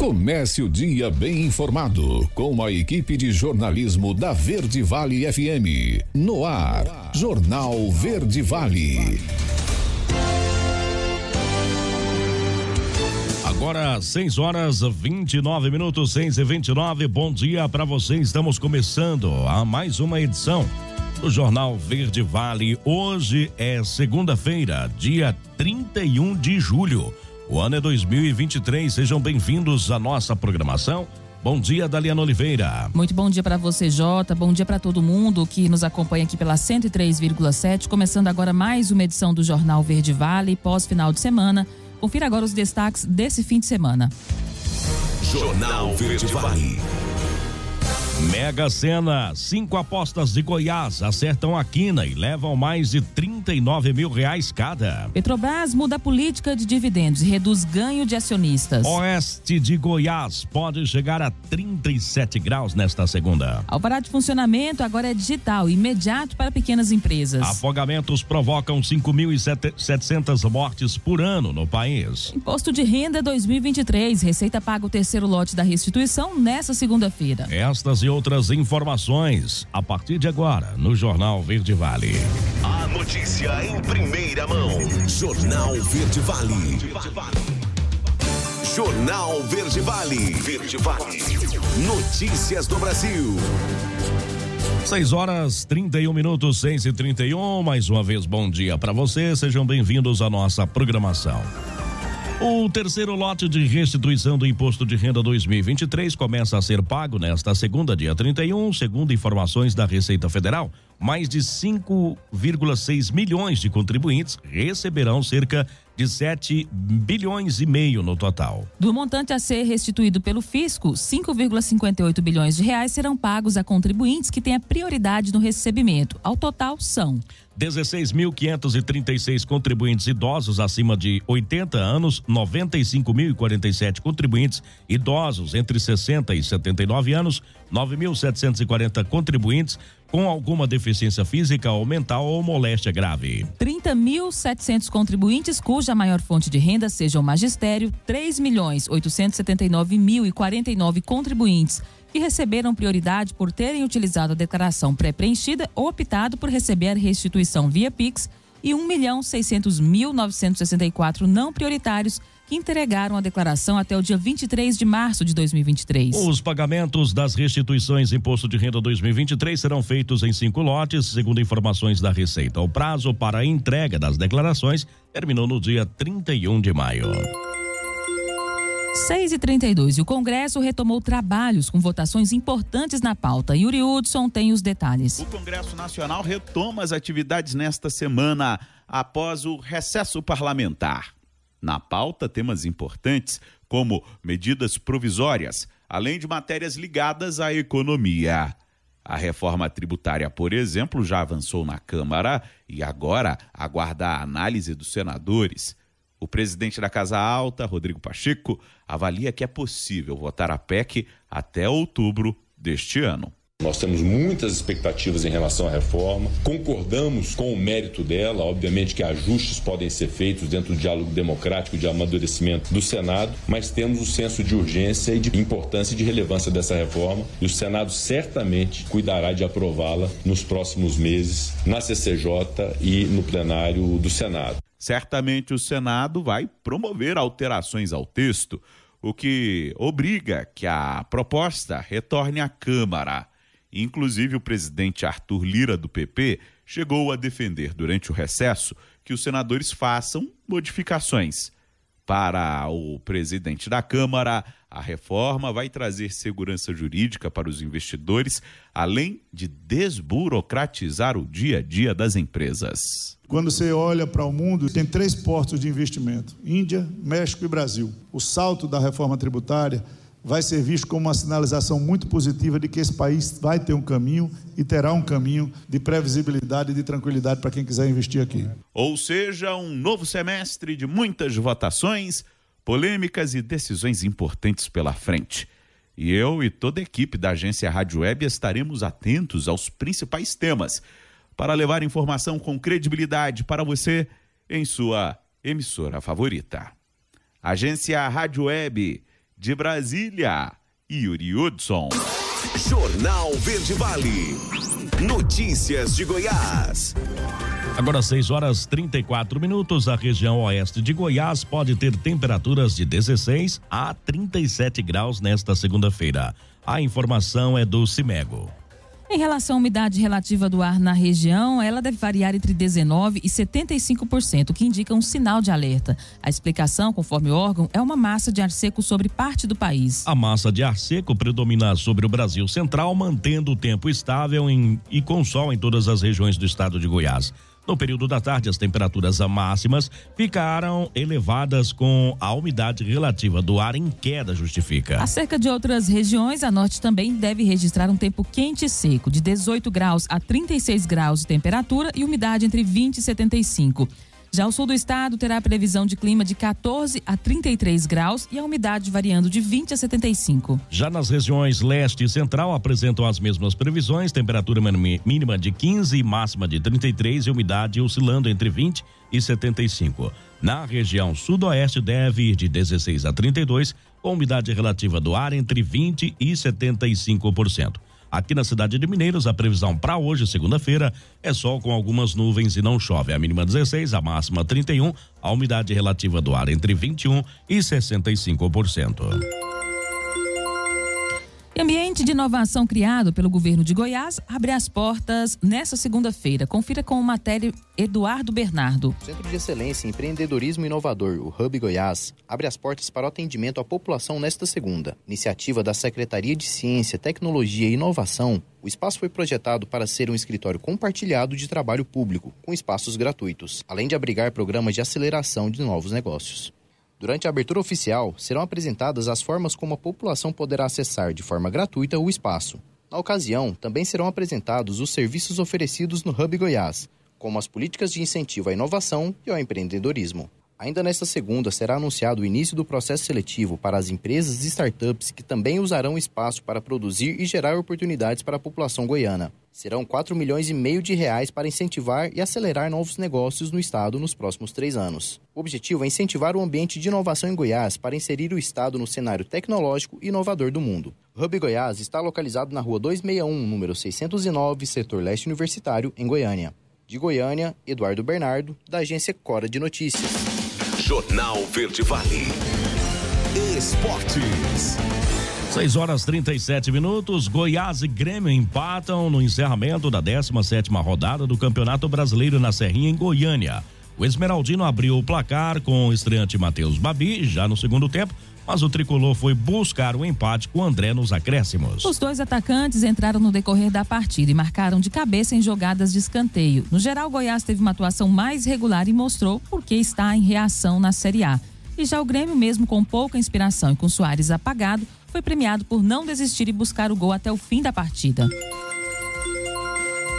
Comece o dia bem informado com a equipe de jornalismo da Verde Vale FM. No ar, Jornal Verde Vale. Agora 6h29, 6h29. Bom dia para você. Estamos começando a mais uma edição do Jornal Verde Vale. Hoje é segunda-feira, dia 31 de julho. O ano é 2023. Sejam bem-vindos à nossa programação. Bom dia, Daliana Oliveira. Muito bom dia para você, Jota. Bom dia para todo mundo que nos acompanha aqui pela 103,7. Começando agora mais uma edição do Jornal Verde Vale, pós-final de semana. Confira agora os destaques desse fim de semana. Jornal Verde Vale. Mega Sena, 5 apostas de Goiás acertam a quina e levam mais de 39 mil reais cada. Petrobras muda a política de dividendos e reduz ganho de acionistas. Oeste de Goiás pode chegar a 37 graus nesta segunda. Alvará de funcionamento agora é digital, imediato para pequenas empresas. Afogamentos provocam 5.700 mortes por ano no país. Imposto de renda 2023, Receita paga o terceiro lote da restituição nesta segunda-feira. Estas e outras informações a partir de agora no Jornal Verde Vale. A notícia em primeira mão. Jornal Verde Vale. Jornal Verde Vale. Verde Vale. Notícias do Brasil. 6h31, 6h31. Mais uma vez, bom dia para você. Sejam bem-vindos à nossa programação. O terceiro lote de restituição do Imposto de Renda 2023 começa a ser pago nesta segunda, dia 31, segundo informações da Receita Federal. Mais de 5,6 milhões de contribuintes receberão cerca de 7,5 bilhões no total. Do montante a ser restituído pelo fisco, 5,58 bilhões de reais serão pagos a contribuintes que têm a prioridade no recebimento. Ao total são 16.536 contribuintes idosos acima de 80 anos, 95.047 contribuintes idosos entre 60 e 79 anos, 9.740 contribuintes com alguma deficiência física ou mental ou moléstia grave. 30.700 contribuintes cuja maior fonte de renda seja o magistério, 3.879.049 contribuintes que receberam prioridade por terem utilizado a declaração pré-preenchida ou optado por receber a restituição via Pix e 1.600.964 não prioritários que entregaram a declaração até o dia 23 de março de 2023. Os pagamentos das restituições Imposto de Renda 2023 serão feitos em 5 lotes, segundo informações da Receita. O prazo para a entrega das declarações terminou no dia 31 de maio. 6h32 e o Congresso retomou trabalhos com votações importantes na pauta. Yuri Hudson tem os detalhes. O Congresso Nacional retoma as atividades nesta semana, após o recesso parlamentar. Na pauta, temas importantes como medidas provisórias, além de matérias ligadas à economia. A reforma tributária, por exemplo, já avançou na Câmara e agora aguarda a análise dos senadores. O presidente da Casa Alta, Rodrigo Pacheco, avalia que é possível votar a PEC até outubro deste ano. Nós temos muitas expectativas em relação à reforma, concordamos com o mérito dela, obviamente que ajustes podem ser feitos dentro do diálogo democrático de amadurecimento do Senado, mas temos o senso de urgência e de importância e de relevância dessa reforma e o Senado certamente cuidará de aprová-la nos próximos meses na CCJ e no plenário do Senado. Certamente o Senado vai promover alterações ao texto, o que obriga que a proposta retorne à Câmara. Inclusive, o presidente Arthur Lira, do PP, chegou a defender durante o recesso que os senadores façam modificações. Para o presidente da Câmara, a reforma vai trazer segurança jurídica para os investidores, além de desburocratizar o dia a dia das empresas. Quando você olha para o mundo, tem 3 portos de investimento: Índia, México e Brasil. O salto da reforma tributária vai ser visto como uma sinalização muito positiva de que esse país vai ter um caminho e terá um caminho de previsibilidade e de tranquilidade para quem quiser investir aqui. Ou seja, um novo semestre de muitas votações, polêmicas e decisões importantes pela frente. E eu e toda a equipe da agência Rádio Web estaremos atentos aos principais temas para levar informação com credibilidade para você em sua emissora favorita. Agência Rádio Web, De Brasília, Yuri Hudson. Jornal Verde Vale. Notícias de Goiás. Agora 6h34. A região oeste de Goiás pode ter temperaturas de 16 a 37 graus nesta segunda-feira. A informação é do Cimego. Em relação à umidade relativa do ar na região, ela deve variar entre 19% e 75%, o que indica um sinal de alerta. A explicação, conforme o órgão, é uma massa de ar seco sobre parte do país. A massa de ar seco predomina sobre o Brasil Central, mantendo o tempo estável e com sol em todas as regiões do estado de Goiás. No período da tarde, as temperaturas máximas ficaram elevadas, com a umidade relativa do ar em queda, justifica. Acerca de outras regiões, a norte também deve registrar um tempo quente e seco, de 18 graus a 36 graus de temperatura e umidade entre 20 e 75%. Já o sul do estado terá previsão de clima de 14 a 33 graus e a umidade variando de 20 a 75%. Já nas regiões leste e central apresentam as mesmas previsões, temperatura mínima de 15 e máxima de 33 e umidade oscilando entre 20 e 75%. Na região sudoeste deve ir de 16 a 32, com umidade relativa do ar entre 20 e 75%. Aqui na cidade de Mineiros, a previsão para hoje, segunda-feira, é sol com algumas nuvens e não chove. A mínima 16, a máxima 31, a umidade relativa do ar entre 21 e 65%. O ambiente de inovação criado pelo governo de Goiás abre as portas nesta segunda-feira. Confira com matéria Eduardo Bernardo. O Centro de Excelência em Empreendedorismo Inovador, o Hub Goiás, abre as portas para o atendimento à população nesta segunda. Iniciativa da Secretaria de Ciência, Tecnologia e Inovação, o espaço foi projetado para ser um escritório compartilhado de trabalho público, com espaços gratuitos, além de abrigar programas de aceleração de novos negócios. Durante a abertura oficial, serão apresentadas as formas como a população poderá acessar de forma gratuita o espaço. Na ocasião, também serão apresentados os serviços oferecidos no Hub Goiás, como as políticas de incentivo à inovação e ao empreendedorismo. Ainda nesta segunda, será anunciado o início do processo seletivo para as empresas e startups que também usarão o espaço para produzir e gerar oportunidades para a população goiana. Serão 4,5 milhões de reais para incentivar e acelerar novos negócios no estado nos próximos 3 anos. O objetivo é incentivar o ambiente de inovação em Goiás para inserir o estado no cenário tecnológico e inovador do mundo. O Hub Goiás está localizado na rua 261, número 609, setor leste universitário, em Goiânia. De Goiânia, Eduardo Bernardo, da agência Cora de Notícias. Jornal Verde Vale. Esportes. 6h37. Goiás e Grêmio empatam no encerramento da 17ª rodada do Campeonato Brasileiro na Serrinha, em Goiânia. O Esmeraldino abriu o placar com o estreante Matheus Babi já no segundo tempo, mas o tricolor foi buscar o empate com o André nos acréscimos. Os dois atacantes entraram no decorrer da partida e marcaram de cabeça em jogadas de escanteio. No geral, o Goiás teve uma atuação mais regular e mostrou por que está em reação na Série A. E já o Grêmio, mesmo com pouca inspiração e com Soares apagado, foi premiado por não desistir e buscar o gol até o fim da partida.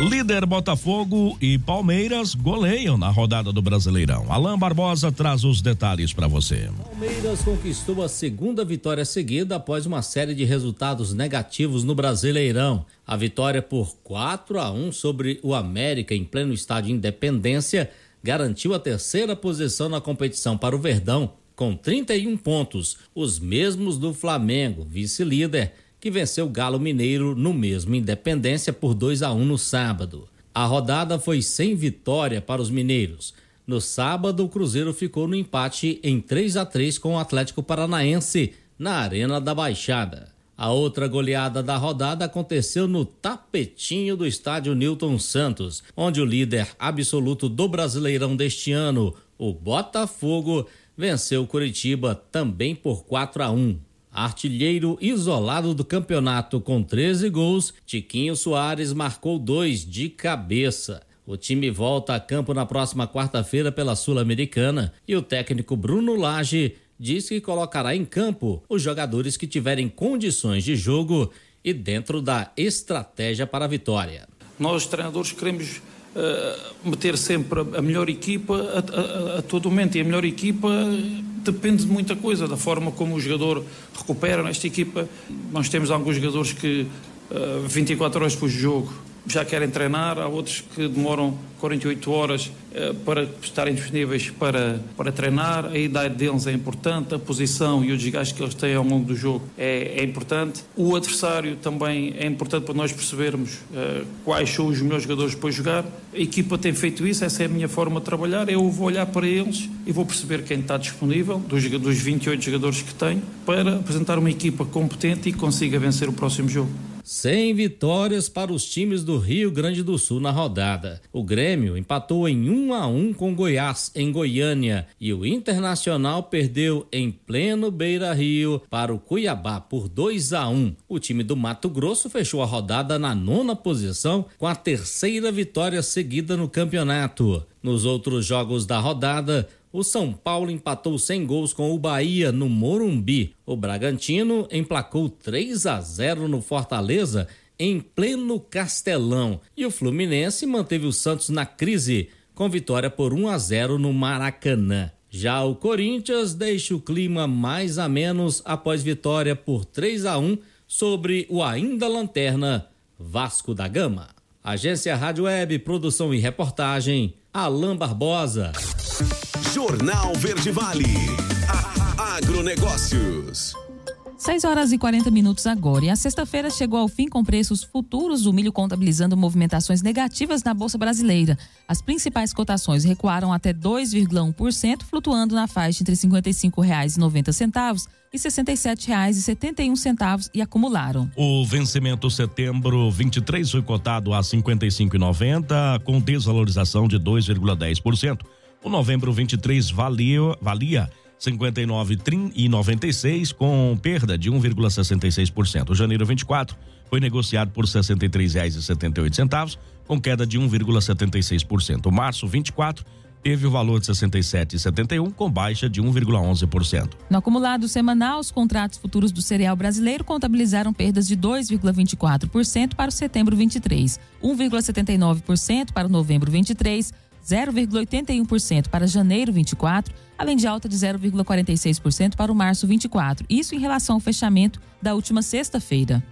Líder Botafogo e Palmeiras goleiam na rodada do Brasileirão. Alain Barbosa traz os detalhes para você. Palmeiras conquistou a segunda vitória seguida após uma série de resultados negativos no Brasileirão. A vitória por 4-1 sobre o América em pleno estádio Independência garantiu a terceira posição na competição para o Verdão, com 31 pontos, os mesmos do Flamengo, vice-líder, que venceu o Galo Mineiro no mesmo Independência por 2-1 no sábado. A rodada foi sem vitória para os mineiros. No sábado, o Cruzeiro ficou no empate em 3-3 com o Atlético Paranaense, na Arena da Baixada. A outra goleada da rodada aconteceu no tapetinho do estádio Newton Santos, onde o líder absoluto do Brasileirão deste ano, o Botafogo, venceu o Coritiba também por 4-1. Artilheiro isolado do campeonato com 13 gols, Tiquinho Soares marcou 2 de cabeça. O time volta a campo na próxima quarta-feira pela Sul-Americana e o técnico Bruno Lage diz que colocará em campo os jogadores que tiverem condições de jogo e dentro da estratégia para a vitória. Nós, treinadores, queremos meter sempre a melhor equipa a todo momento, e a melhor equipa depende de muita coisa, da forma como o jogador recupera. Nesta equipa nós temos alguns jogadores que 24 horas depois do jogo já querem treinar, há outros que demoram 48 horas para estarem disponíveis para treinar. A idade deles é importante, a posição e o desgaste que eles têm ao longo do jogo é importante. O adversário também é importante para nós percebermos quais são os melhores jogadores para jogar. A equipa tem feito isso, essa é a minha forma de trabalhar. Eu vou olhar para eles e vou perceber quem está disponível, dos 28 jogadores que tenho, para apresentar uma equipa competente e que consiga vencer o próximo jogo. 100 vitórias para os times do Rio Grande do Sul na rodada. O Grêmio empatou em 1-1 com Goiás em Goiânia e o Internacional perdeu em pleno Beira-Rio para o Cuiabá por 2-1. O time do Mato Grosso fechou a rodada na 9ª posição com a 3ª vitória seguida no campeonato. Nos outros jogos da rodada, o São Paulo empatou sem gols com o Bahia no Morumbi. O Bragantino emplacou 3-0 no Fortaleza em pleno Castelão. E o Fluminense manteve o Santos na crise com vitória por 1-0 no Maracanã. Já o Corinthians deixa o clima mais ameno após vitória por 3-1 sobre o ainda lanterna Vasco da Gama. Agência Rádio Web, produção e reportagem, Alain Barbosa. Jornal Verde Vale. Agronegócios. 6h40 agora. E a sexta-feira chegou ao fim com preços futuros do milho contabilizando movimentações negativas na Bolsa Brasileira. As principais cotações recuaram até 2,1%, flutuando na faixa entre R$ 55,90 e R$ 67,71 e acumularam. O vencimento setembro 23 foi cotado a R$ 55,90, com desvalorização de 2,10%. O novembro 23 valia R$ 59,96, com perda de 1,66%. O janeiro 24 foi negociado por R$ 63,78, com queda de 1,76%. O março 24 teve o valor de R$ 67,71, com baixa de 1,11%. No acumulado semanal, os contratos futuros do cereal brasileiro contabilizaram perdas de 2,24% para o setembro 23, 1,79% para o novembro 23, 0,81% para janeiro 24, além de alta de 0,46% para o março 24. Isso em relação ao fechamento da última sexta-feira.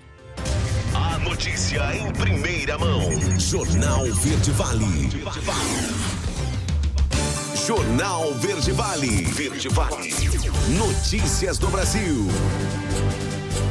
A notícia em primeira mão. Jornal Verde Vale. Jornal Verde Vale. Verde Vale. Notícias do Brasil.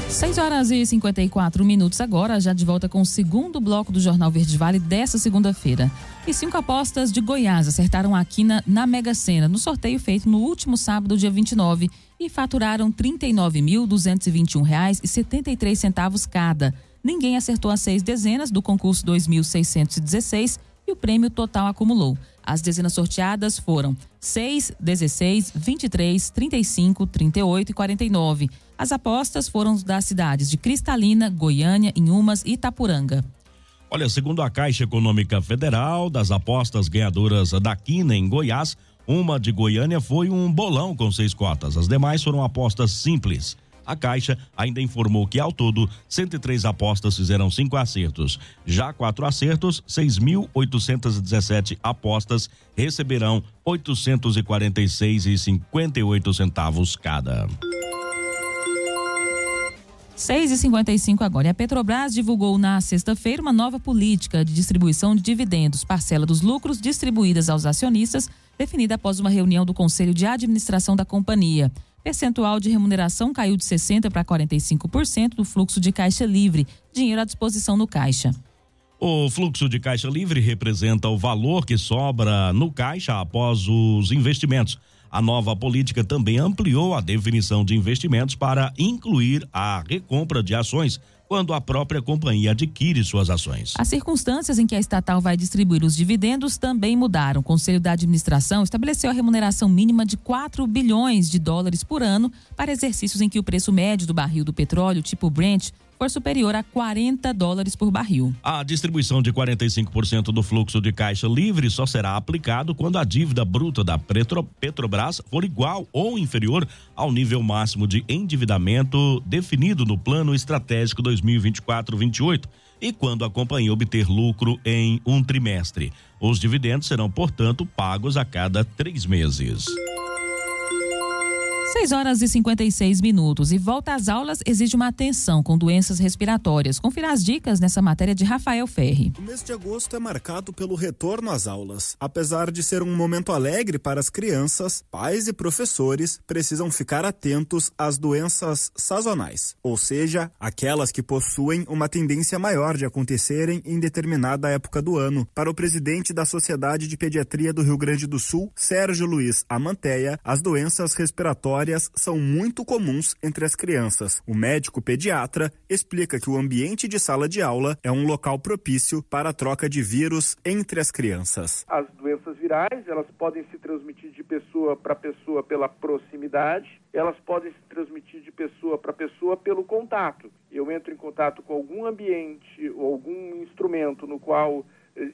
6h54 agora, já de volta com o segundo bloco do Jornal Verde Vale dessa segunda-feira. E 5 apostas de Goiás acertaram a quina na Mega Sena, no sorteio feito no último sábado, dia 29, e faturaram R$ 39.221,73 cada. Ninguém acertou as 6 dezenas do concurso 2.616 e o prêmio total acumulou. As dezenas sorteadas foram 6, 16, 23, 35, 38 e 49. As apostas foram das cidades de Cristalina, Goiânia, Inhumas e Itapuranga. Olha, segundo a Caixa Econômica Federal, das apostas ganhadoras da quina em Goiás, uma de Goiânia foi um bolão com 6 cotas. As demais foram apostas simples. A Caixa ainda informou que, ao todo, 103 apostas fizeram 5 acertos. Já 4 acertos, 6.817 apostas receberão R$ 846,58 cada. 6h55 agora. E a Petrobras divulgou na sexta-feira uma nova política de distribuição de dividendos, parcela dos lucros distribuídas aos acionistas, definida após uma reunião do Conselho de Administração da companhia. Percentual de remuneração caiu de 60% para 45% do fluxo de caixa livre, dinheiro à disposição no caixa. O fluxo de caixa livre representa o valor que sobra no caixa após os investimentos. A nova política também ampliou a definição de investimentos para incluir a recompra de ações quando a própria companhia adquire suas ações. As circunstâncias em que a estatal vai distribuir os dividendos também mudaram. O Conselho da Administração estabeleceu a remuneração mínima de $4 bilhões por ano para exercícios em que o preço médio do barril do petróleo tipo Brent for superior a $40 por barril. A distribuição de 45% do fluxo de caixa livre só será aplicado quando a dívida bruta da Petrobras for igual ou inferior ao nível máximo de endividamento definido no Plano Estratégico 2024-28 e quando a companhia obter lucro em um trimestre. Os dividendos serão, portanto, pagos a cada 3 meses. 6h56. E volta às aulas exige uma atenção com doenças respiratórias. Confira as dicas nessa matéria de Rafael Ferri. O mês de agosto é marcado pelo retorno às aulas. Apesar de ser um momento alegre para as crianças, pais e professores precisam ficar atentos às doenças sazonais, ou seja, aquelas que possuem uma tendência maior de acontecerem em determinada época do ano. Para o presidente da Sociedade de Pediatria do Rio Grande do Sul, Sérgio Luiz Amanteia, as doenças respiratórias são muito comuns entre as crianças. O médico pediatra explica que o ambiente de sala de aula é um local propício para a troca de vírus entre as crianças. As doenças virais, elas podem se transmitir de pessoa para pessoa pela proximidade, elas podem se transmitir de pessoa para pessoa pelo contato. Eu entro em contato com algum ambiente ou algum instrumento no qual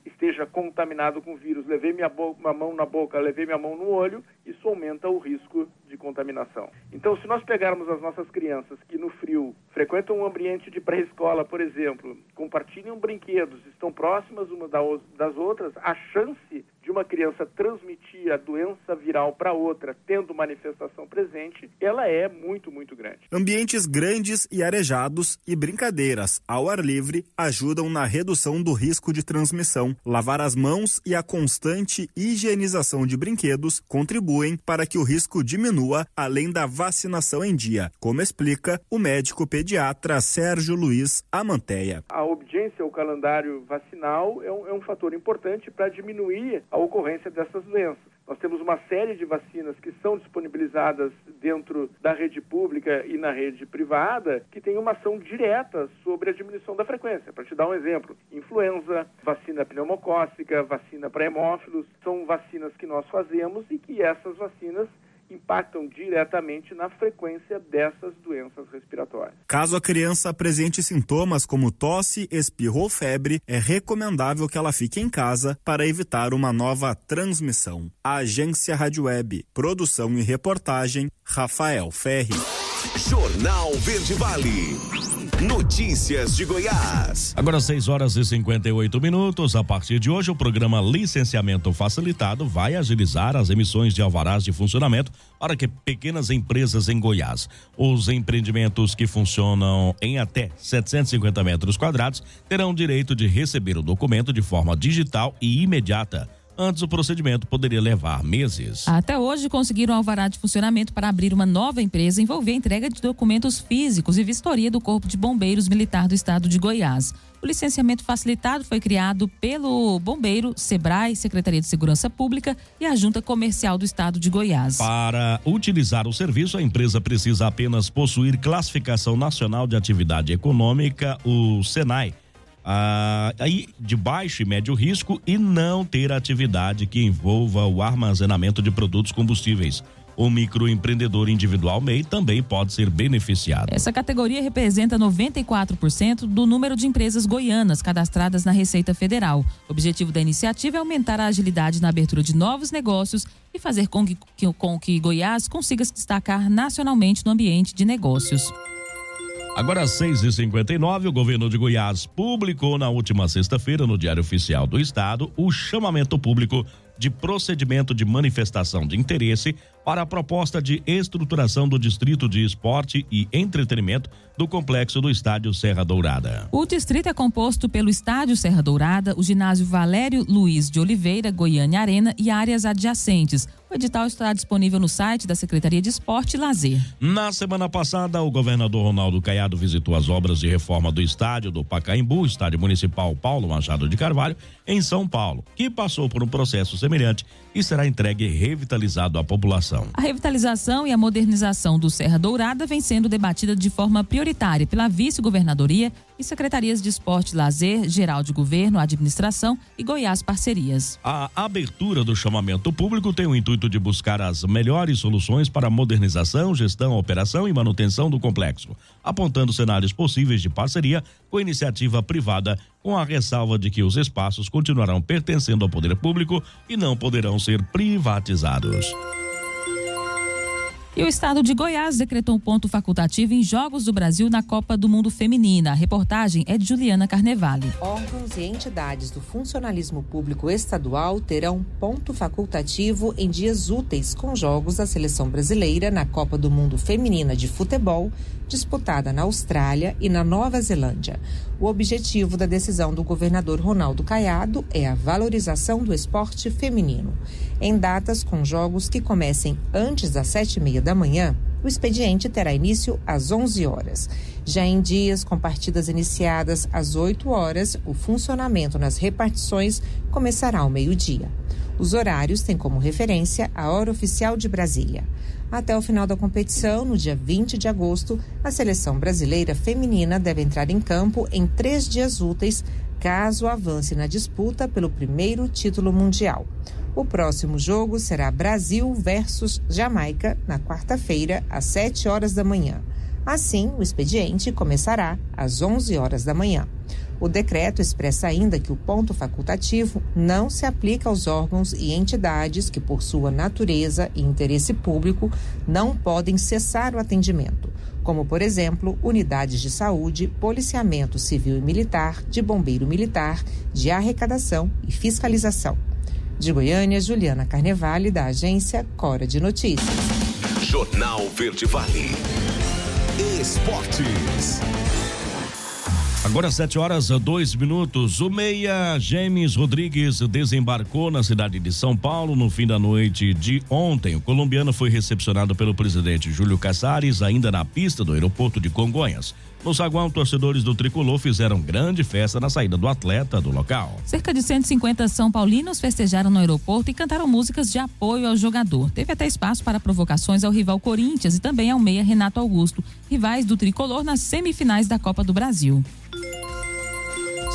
esteja contaminado com vírus, levei minha mão na boca, levei minha mão no olho, isso aumenta o risco de contaminação. Então, se nós pegarmos as nossas crianças que no frio frequentam um ambiente de pré-escola, por exemplo, compartilham brinquedos, estão próximas uma das outras, a chance de uma criança transmitir a doença viral para outra, tendo manifestação presente, ela é muito, muito grande. Ambientes grandes e arejados e brincadeiras ao ar livre ajudam na redução do risco de transmissão. Lavar as mãos e a constante higienização de brinquedos contribuem para que o risco diminua, além da vacinação em dia, como explica o médico pediatra Sérgio Luiz Amanteia. A obediência ao calendário vacinal é um fator importante para diminuir a ocorrência dessas doenças. Nós temos uma série de vacinas que são disponibilizadas dentro da rede pública e na rede privada que tem uma ação direta sobre a diminuição da frequência. Para te dar um exemplo, influenza, vacina pneumocócica, vacina para hemófilos, são vacinas que nós fazemos e que essas vacinas impactam diretamente na frequência dessas doenças respiratórias. Caso a criança apresente sintomas como tosse, espirro ou febre, é recomendável que ela fique em casa para evitar uma nova transmissão. A Agência Rádio Web, produção e reportagem, Rafael Ferri. Jornal Verde Vale. Notícias de Goiás. Agora 6h58. A partir de hoje, o programa Licenciamento Facilitado vai agilizar as emissões de alvarás de funcionamento para que pequenas empresas em Goiás. Os empreendimentos que funcionam em até 750 metros quadrados terão direito de receber o documento de forma digital e imediata. Antes, o procedimento poderia levar meses. Até hoje, conseguiram alvará de funcionamento para abrir uma nova empresa e envolver a entrega de documentos físicos e vistoria do Corpo de Bombeiros Militar do Estado de Goiás. O licenciamento facilitado foi criado pelo Bombeiro, Sebrae, Secretaria de Segurança Pública e a Junta Comercial do Estado de Goiás. Para utilizar o serviço, a empresa precisa apenas possuir classificação nacional de atividade econômica, o SENAI, aí de baixo e médio risco, e não ter atividade que envolva o armazenamento de produtos combustíveis. O microempreendedor individual MEI também pode ser beneficiado. Essa categoria representa 94% do número de empresas goianas cadastradas na Receita Federal. O objetivo da iniciativa é aumentar a agilidade na abertura de novos negócios e fazer com que Goiás consiga se destacar nacionalmente no ambiente de negócios. Agora 6h59, o governo de Goiás publicou na última sexta-feira no Diário Oficial do Estado o chamamento público de procedimento de manifestação de interesse para a proposta de estruturação do Distrito de Esporte e Entretenimento do complexo do Estádio Serra Dourada. O distrito é composto pelo Estádio Serra Dourada, o ginásio Valério Luiz de Oliveira, Goiânia Arena e áreas adjacentes. O edital está disponível no site da Secretaria de Esporte e Lazer. Na semana passada, o governador Ronaldo Caiado visitou as obras de reforma do estádio do Pacaembu, Estádio Municipal Paulo Machado de Carvalho, em São Paulo, que passou por um processo semelhante e será entregue e revitalizado à população. A revitalização e a modernização do Serra Dourada vem sendo debatida de forma prioritária pela Vice-Governadoria e Secretarias de Esporte e Lazer, Geral de Governo, Administração e Goiás Parcerias. A abertura do chamamento público tem o intuito de buscar as melhores soluções para a modernização, gestão, operação e manutenção do complexo, apontando cenários possíveis de parceria com iniciativa privada, com a ressalva de que os espaços continuarão pertencendo ao poder público e não poderão ser privatizados. E o estado de Goiás decretou um ponto facultativo em Jogos do Brasil na Copa do Mundo Feminina. A reportagem é de Juliana Carnevale. Órgãos e entidades do funcionalismo público estadual terão ponto facultativo em dias úteis com jogos da seleção brasileira na Copa do Mundo Feminina de Futebol, disputada na Austrália e na Nova Zelândia. O objetivo da decisão do governador Ronaldo Caiado é a valorização do esporte feminino. Em datas com jogos que comecem antes das 7h30 da manhã, o expediente terá início às 11 horas. Já em dias com partidas iniciadas às 8 horas, o funcionamento nas repartições começará ao meio-dia. Os horários têm como referência a hora oficial de Brasília. Até o final da competição, no dia 20 de agosto, a seleção brasileira feminina deve entrar em campo em 3 dias úteis, caso avance na disputa pelo primeiro título mundial. O próximo jogo será Brasil versus Jamaica, na quarta-feira, às 7 horas da manhã. Assim, o expediente começará às 11 horas da manhã. O decreto expressa ainda que o ponto facultativo não se aplica aos órgãos e entidades que, por sua natureza e interesse público, não podem cessar o atendimento, como, por exemplo, unidades de saúde, policiamento civil e militar, de bombeiro militar, de arrecadação e fiscalização. De Goiânia, Juliana Carnevale, da agência Cora de Notícias. Jornal Verde Vale. Esportes. Agora 7h02. O meia James Rodrigues desembarcou na cidade de São Paulo no fim da noite de ontem. O colombiano foi recepcionado pelo presidente Júlio Casares ainda na pista do aeroporto de Congonhas. No saguão, torcedores do Tricolor fizeram grande festa na saída do atleta do local. Cerca de 150 são paulinos festejaram no aeroporto e cantaram músicas de apoio ao jogador. Teve até espaço para provocações ao rival Corinthians e também ao meia Renato Augusto, rivais do Tricolor nas semifinais da Copa do Brasil.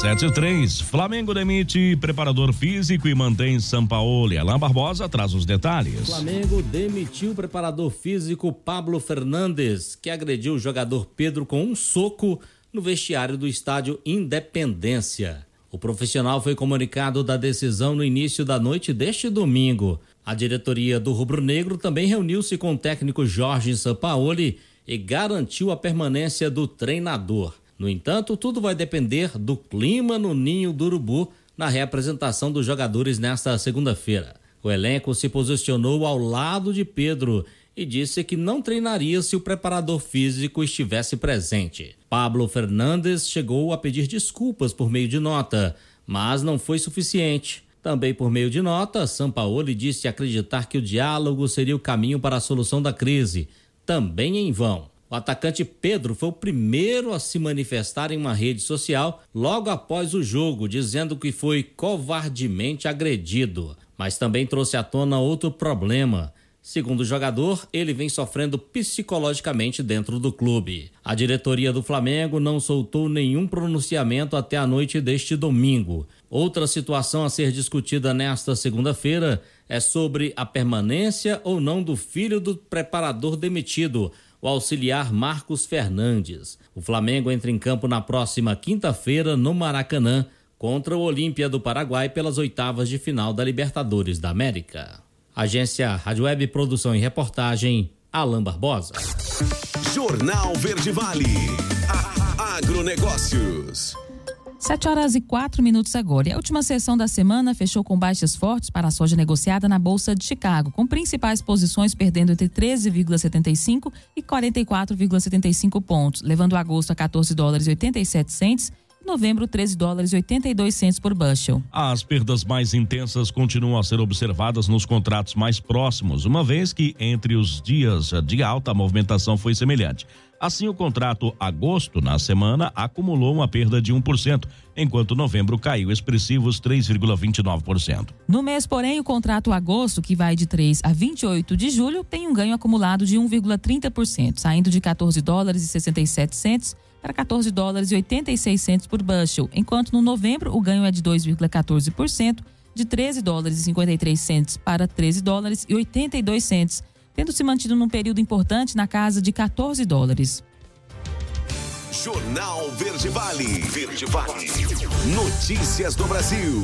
7h03, Flamengo demite preparador físico e mantém Sampaoli. Alain Barbosa traz os detalhes. Flamengo demitiu o preparador físico Pablo Fernandes, que agrediu o jogador Pedro com um soco no vestiário do estádio Independência. O profissional foi comunicado da decisão no início da noite deste domingo. A diretoria do rubro-negro também reuniu-se com o técnico Jorge Sampaoli e garantiu a permanência do treinador. No entanto, tudo vai depender do clima no Ninho do Urubu na reapresentação dos jogadores nesta segunda-feira. O elenco se posicionou ao lado de Pedro e disse que não treinaria se o preparador físico estivesse presente. Pablo Fernandes chegou a pedir desculpas por meio de nota, mas não foi suficiente. Também por meio de nota, Sampaoli disse acreditar que o diálogo seria o caminho para a solução da crise, também em vão. O atacante Pedro foi o primeiro a se manifestar em uma rede social logo após o jogo, dizendo que foi covardemente agredido. Mas também trouxe à tona outro problema. Segundo o jogador, ele vem sofrendo psicologicamente dentro do clube. A diretoria do Flamengo não soltou nenhum pronunciamento até a noite deste domingo. Outra situação a ser discutida nesta segunda-feira é sobre a permanência ou não do filho do preparador demitido, o auxiliar Marcos Fernandes. O Flamengo entra em campo na próxima quinta-feira no Maracanã contra o Olímpia do Paraguai pelas oitavas de final da Libertadores da América. Agência Rádio Web, produção e reportagem, Alain Barbosa. Jornal Verde Vale. Agronegócios. 7h04 agora. E a última sessão da semana fechou com baixas fortes para a soja negociada na Bolsa de Chicago, com principais posições perdendo entre 13,75 e 44,75 pontos, levando agosto a $14,87, novembro $13,82 por bushel. As perdas mais intensas continuam a ser observadas nos contratos mais próximos, uma vez que entre os dias de alta a movimentação foi semelhante. Assim, o contrato agosto na semana acumulou uma perda de 1%, enquanto novembro caiu expressivos 3,29%. No mês, porém, o contrato agosto, que vai de 3 a 28 de julho, tem um ganho acumulado de 1,30%, saindo de $14,67 para $14,86 por bushel, enquanto no novembro o ganho é de 2,14%, de $13,53 para $13,82, tendo se mantido num período importante na casa de $14. Jornal Verde Vale. Verde Vale. Notícias do Brasil.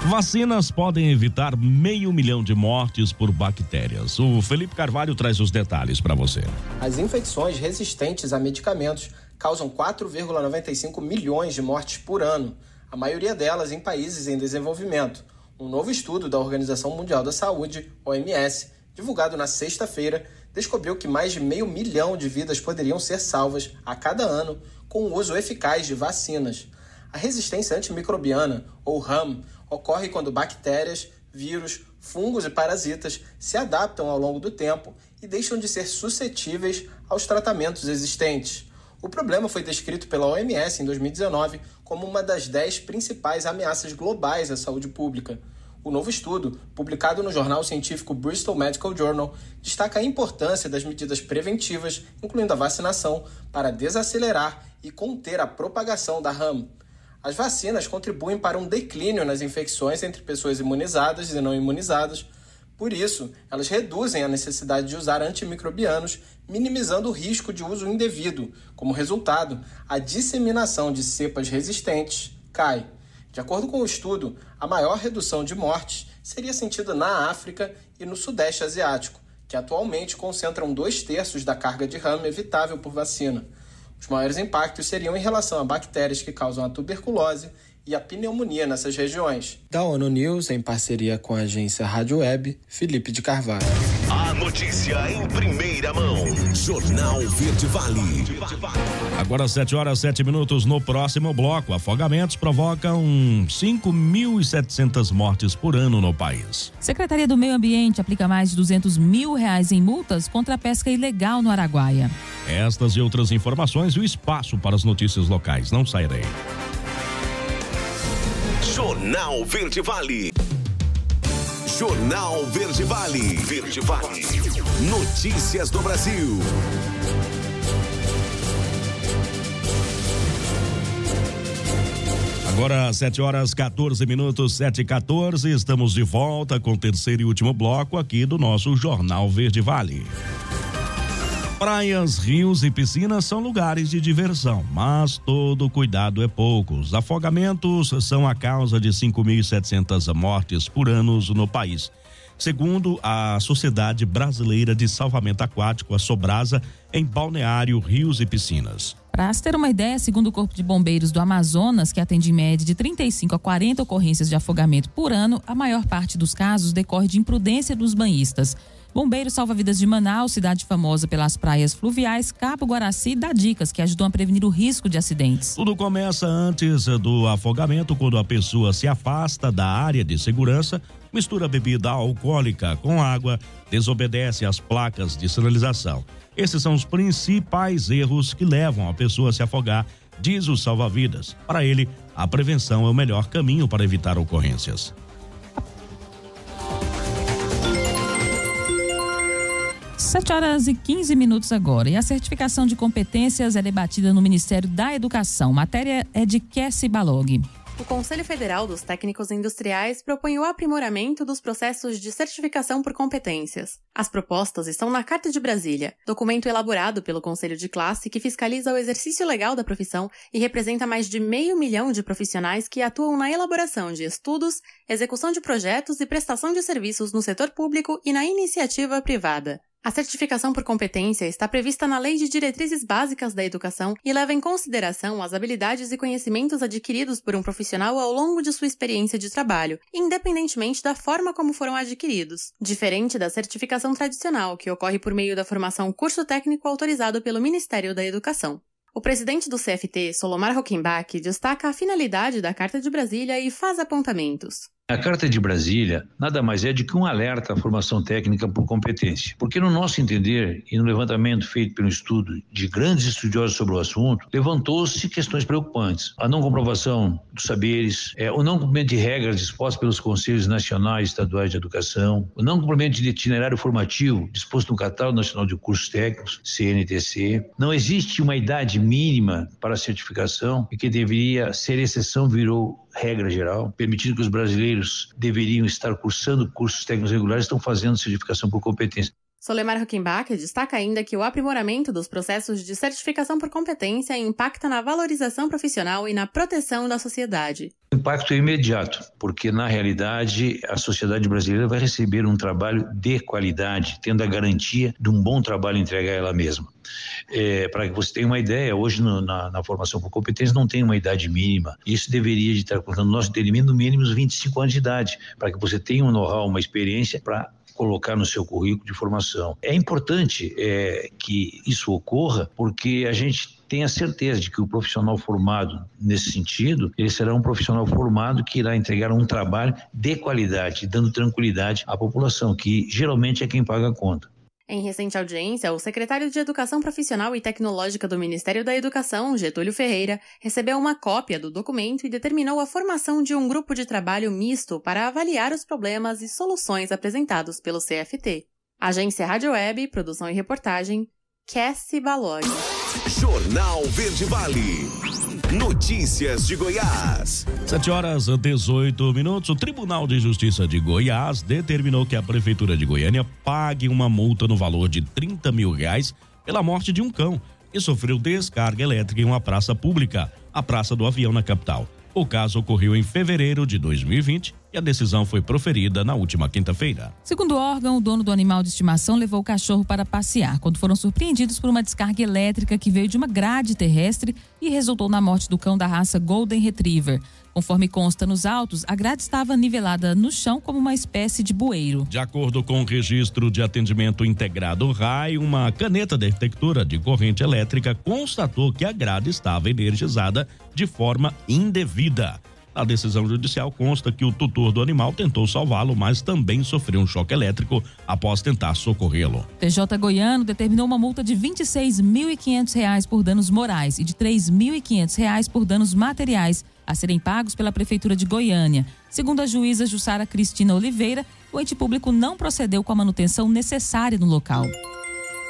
Vacinas podem evitar 500 mil de mortes por bactérias. O Felipe Carvalho traz os detalhes para você. As infecções resistentes a medicamentos causam 4,95 milhões de mortes por ano, a maioria delas em países em desenvolvimento. Um novo estudo da Organização Mundial da Saúde, OMS, divulgado na sexta-feira, descobriu que mais de 500 mil de vidas poderiam ser salvas a cada ano com o uso eficaz de vacinas. A resistência antimicrobiana, ou RAM, ocorre quando bactérias, vírus, fungos e parasitas se adaptam ao longo do tempo e deixam de ser suscetíveis aos tratamentos existentes. O problema foi descrito pela OMS em 2019 como uma das 10 principais ameaças globais à saúde pública. O novo estudo, publicado no jornal científico Bristol Medical Journal, destaca a importância das medidas preventivas, incluindo a vacinação, para desacelerar e conter a propagação da RAM. As vacinas contribuem para um declínio nas infecções entre pessoas imunizadas e não imunizadas. Por isso, elas reduzem a necessidade de usar antimicrobianos, minimizando o risco de uso indevido. Como resultado, a disseminação de cepas resistentes cai. De acordo com o estudo, a maior redução de mortes seria sentida na África e no Sudeste Asiático, que atualmente concentram 2/3 da carga de RAM evitável por vacina. Os maiores impactos seriam em relação a bactérias que causam a tuberculose e a pneumonia nessas regiões. Da ONU News, em parceria com a agência Rádio Web, Felipe de Carvalho. A notícia em primeira mão. Jornal Verde Vale. Agora 7h07 no próximo bloco. Afogamentos provocam 5.700 mortes por ano no país. Secretaria do Meio Ambiente aplica mais de R$200 mil em multas contra a pesca ilegal no Araguaia. Estas e outras informações e o espaço para as notícias locais. Não sairei. Jornal Verde Vale. Jornal Verde Vale. Verde Vale. Notícias do Brasil. Agora 7h14, 7h14, estamos de volta com o terceiro e último bloco aqui do nosso Jornal Verde Vale. Praias, rios e piscinas são lugares de diversão, mas todo cuidado é pouco. Os afogamentos são a causa de 5.700 mortes por ano no país. Segundo a Sociedade Brasileira de Salvamento Aquático, a Sobrasa, em Balneário, rios e piscinas. Para se ter uma ideia, segundo o Corpo de Bombeiros do Amazonas, que atende em média de 35 a 40 ocorrências de afogamento por ano, a maior parte dos casos decorre de imprudência dos banhistas. Bombeiros Salva-Vidas de Manaus, cidade famosa pelas praias fluviais, Cabo Guaraci, dá dicas que ajudam a prevenir o risco de acidentes. Tudo começa antes do afogamento, quando a pessoa se afasta da área de segurança, mistura bebida alcoólica com água, desobedece às placas de sinalização. Esses são os principais erros que levam a pessoa a se afogar, diz o salva-vidas. Para ele, a prevenção é o melhor caminho para evitar ocorrências. 7h15 agora. E a certificação de competências é debatida no Ministério da Educação. Matéria é de Kessi Balog. O Conselho Federal dos Técnicos Industriais propõe o aprimoramento dos processos de certificação por competências. As propostas estão na Carta de Brasília, documento elaborado pelo Conselho de Classe que fiscaliza o exercício legal da profissão e representa mais de 500 mil de profissionais que atuam na elaboração de estudos, execução de projetos e prestação de serviços no setor público e na iniciativa privada. A certificação por competência está prevista na Lei de Diretrizes Básicas da Educação e leva em consideração as habilidades e conhecimentos adquiridos por um profissional ao longo de sua experiência de trabalho, independentemente da forma como foram adquiridos. Diferente da certificação tradicional, que ocorre por meio da formação curso técnico autorizado pelo Ministério da Educação. O presidente do CFT, Solomar Rockenbach, destaca a finalidade da Carta de Brasília e faz apontamentos. A Carta de Brasília nada mais é do que um alerta à formação técnica por competência, porque no nosso entender e no levantamento feito pelo estudo de grandes estudiosos sobre o assunto, levantou-se questões preocupantes. A não comprovação dos saberes, o não cumprimento de regras dispostas pelos Conselhos Nacionais e Estaduais de Educação, o não cumprimento de itinerário formativo disposto no Catálogo Nacional de Cursos Técnicos, CNTC. Não existe uma idade mínima para a certificação e que deveria ser exceção virou regra geral, permitindo que os brasileiros deveriam estar cursando cursos técnicos regulares, estão fazendo certificação por competência. Solemar Huckenbach destaca ainda que o aprimoramento dos processos de certificação por competência impacta na valorização profissional e na proteção da sociedade. O impacto é imediato, porque na realidade a sociedade brasileira vai receber um trabalho de qualidade, tendo a garantia de um bom trabalho entregue a ela mesma. Para que você tenha uma ideia, hoje na formação por competência não tem uma idade mínima. Isso deveria de estar colocando nosso entendimento no mínimo os 25 anos de idade, para que você tenha um know-how, uma experiência para colocar no seu currículo de formação. É importante que isso ocorra, porque a gente tem a certeza de que o profissional formado nesse sentido, ele será um profissional formado que irá entregar um trabalho de qualidade, dando tranquilidade à população, que geralmente é quem paga a conta. Em recente audiência, o secretário de Educação Profissional e Tecnológica do Ministério da Educação, Getúlio Ferreira, recebeu uma cópia do documento e determinou a formação de um grupo de trabalho misto para avaliar os problemas e soluções apresentados pelo CFT. Agência Rádio Web, produção e reportagem, Cassie Balog. Jornal Verde Vale. Notícias de Goiás. 7h18. O Tribunal de Justiça de Goiás determinou que a Prefeitura de Goiânia pague uma multa no valor de R$30 mil pela morte de um cão que sofreu descarga elétrica em uma praça pública, a Praça do Avião, na capital. O caso ocorreu em fevereiro de 2020 e a decisão foi proferida na última quinta-feira. Segundo o órgão, o dono do animal de estimação levou o cachorro para passear quando foram surpreendidos por uma descarga elétrica que veio de uma grade terrestre e resultou na morte do cão da raça Golden Retriever. Conforme consta nos autos, a grade estava nivelada no chão como uma espécie de bueiro. De acordo com o registro de atendimento integrado RAI, uma caneta detectora de corrente elétrica constatou que a grade estava energizada de forma indevida. Na decisão judicial consta que o tutor do animal tentou salvá-lo, mas também sofreu um choque elétrico após tentar socorrê-lo. TJ Goiano determinou uma multa de R$ 26.500 por danos morais e de R$ 3.500 por danos materiais a serem pagos pela Prefeitura de Goiânia. Segundo a juíza Jussara Cristina Oliveira, o ente público não procedeu com a manutenção necessária no local.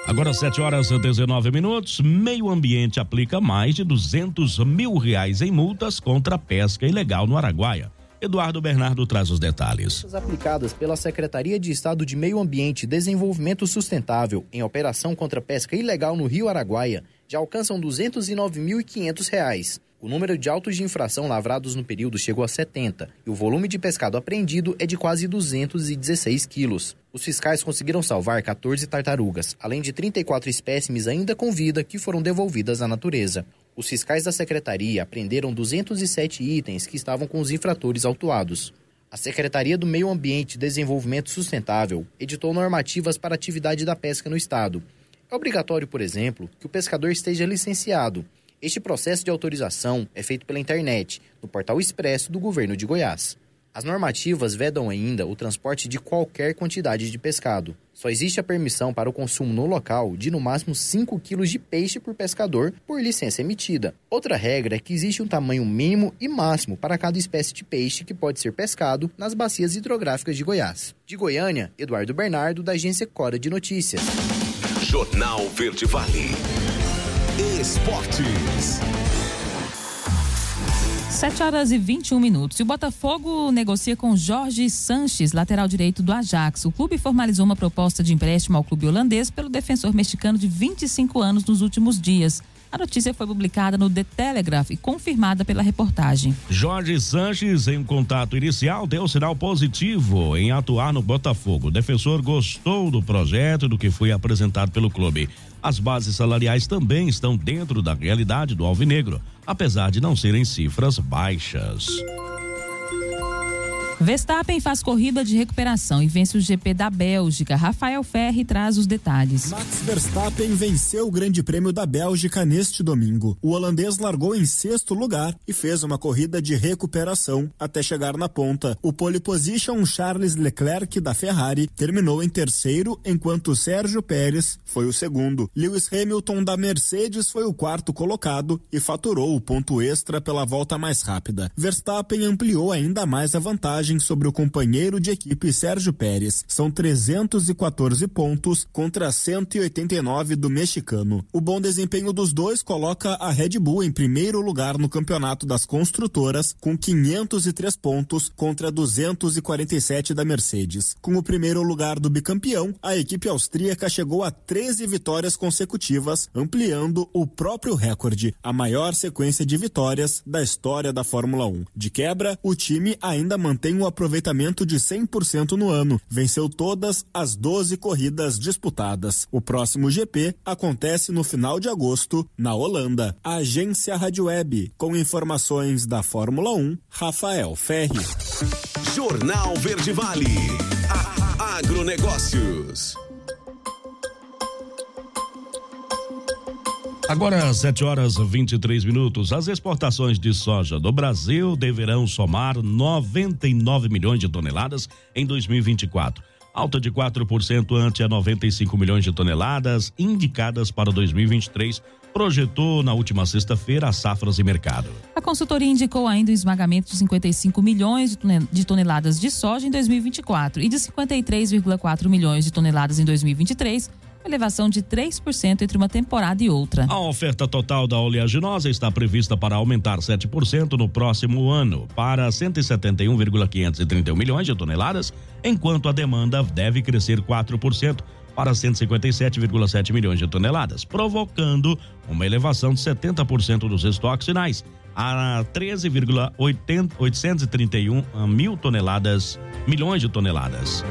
Agora 7h19. Meio Ambiente aplica mais de R$200 mil em multas contra a pesca ilegal no Araguaia. Eduardo Bernardo traz os detalhes. As aplicadas pela Secretaria de Estado de Meio Ambiente e Desenvolvimento Sustentável em operação contra a pesca ilegal no Rio Araguaia já alcançam R$ 209.500. O número de autos de infração lavrados no período chegou a 70 e o volume de pescado apreendido é de quase 216 quilos. Os fiscais conseguiram salvar 14 tartarugas, além de 34 espécimes ainda com vida que foram devolvidas à natureza. Os fiscais da secretaria apreenderam 207 itens que estavam com os infratores autuados. A Secretaria do Meio Ambiente e Desenvolvimento Sustentável editou normativas para a atividade da pesca no estado. É obrigatório, por exemplo, que o pescador esteja licenciado. Este processo de autorização é feito pela internet, no portal expresso do governo de Goiás. As normativas vedam ainda o transporte de qualquer quantidade de pescado. Só existe a permissão para o consumo no local de no máximo 5 quilos de peixe por pescador por licença emitida. Outra regra é que existe um tamanho mínimo e máximo para cada espécie de peixe que pode ser pescado nas bacias hidrográficas de Goiás. De Goiânia, Eduardo Bernardo, da agência Cora de Notícias. Jornal Verde Vale. Esportes. 7h21. E o Botafogo negocia com Jorge Sanches, lateral direito do Ajax. O clube formalizou uma proposta de empréstimo ao clube holandês pelo defensor mexicano de 25 anos nos últimos dias. A notícia foi publicada no The Telegraph e confirmada pela reportagem. Jorge Sanches, em um contato inicial, deu sinal positivo em atuar no Botafogo. O defensor gostou do projeto e do que foi apresentado pelo clube. As bases salariais também estão dentro da realidade do alvinegro, apesar de não serem cifras baixas. Verstappen faz corrida de recuperação e vence o GP da Bélgica. Rafael Ferri traz os detalhes. Max Verstappen venceu o Grande Prêmio da Bélgica neste domingo. O holandês largou em 6º lugar e fez uma corrida de recuperação até chegar na ponta. O pole position Charles Leclerc da Ferrari terminou em 3º, enquanto Sérgio Pérez foi o 2º. Lewis Hamilton da Mercedes foi o 4º colocado e faturou o ponto extra pela volta mais rápida. Verstappen ampliou ainda mais a vantagem vantagem sobre o companheiro de equipe Sérgio Pérez. São 314 pontos contra 189 do mexicano. O bom desempenho dos dois coloca a Red Bull em primeiro lugar no campeonato das construtoras, com 503 pontos contra 247 da Mercedes. Com o primeiro lugar do bicampeão, a equipe austríaca chegou a 13 vitórias consecutivas, ampliando o próprio recorde, a maior sequência de vitórias da história da Fórmula 1. De quebra, o time ainda mantém um aproveitamento de 100% no ano. Venceu todas as 12 corridas disputadas. O próximo GP acontece no final de agosto, na Holanda. A Agência Rádio Web, com informações da Fórmula 1, Rafael Ferri. Jornal Verde Vale. Agronegócios. Agora, 7h23. As exportações de soja do Brasil deverão somar 99 milhões de toneladas em 2024. Alta de 4% ante a 95 milhões de toneladas indicadas para 2023, projetou na última sexta-feira a Safras e Mercado. A consultoria indicou ainda o esmagamento de 55 milhões de toneladas de soja em 2024 e de 53,4 milhões de toneladas em 2023, elevação de 3% entre uma temporada e outra. A oferta total da oleaginosa está prevista para aumentar 7% no próximo ano, para 171,531 milhões de toneladas, enquanto a demanda deve crescer 4% para 157,7 milhões de toneladas, provocando uma elevação de 70% dos estoques finais a 13,831 milhões de toneladas.